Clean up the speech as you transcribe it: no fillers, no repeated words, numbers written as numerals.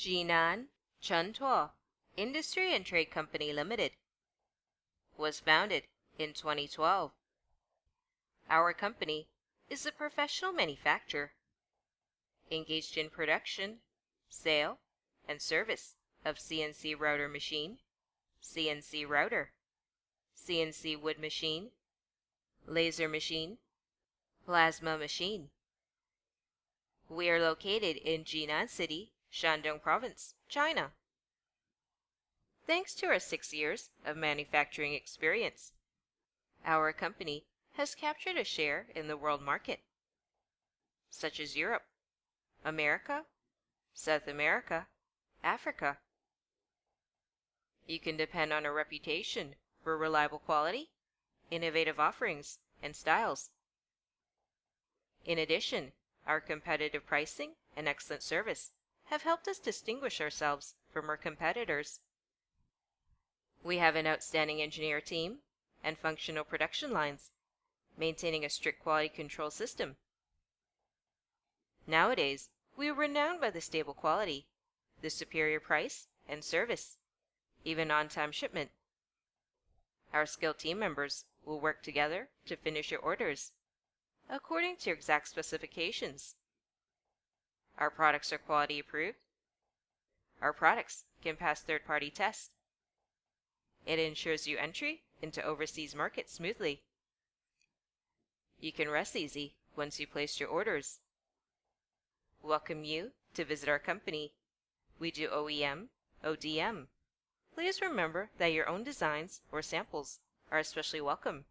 Jinan Chuntuo Industry and Trade Company Limited was founded in 2012. Our company is a professional manufacturer engaged in production, sale, and service of CNC router machine, CNC router, CNC wood machine, laser machine, plasma machine. We are located in Jinan City, Shandong Province, China. Thanks to our 6 years of manufacturing experience, our company has captured a share in the world market, such as Europe, America, South America, Africa. You can depend on our reputation for reliable quality, innovative offerings, and styles. In addition, our competitive pricing and excellent service have helped us distinguish ourselves from our competitors. We have an outstanding engineer team and functional production lines, maintaining a strict quality control system. Nowadays, we are renowned by the stable quality, the superior price and service, even on-time shipment. Our skilled team members will work together to finish your orders according to your exact specifications. Our products are quality approved. Our products can pass third-party tests. It ensures you entry into overseas markets smoothly. You can rest easy once you place your orders. Welcome you to visit our company. We do OEM, ODM. Please remember that your own designs or samples are especially welcome.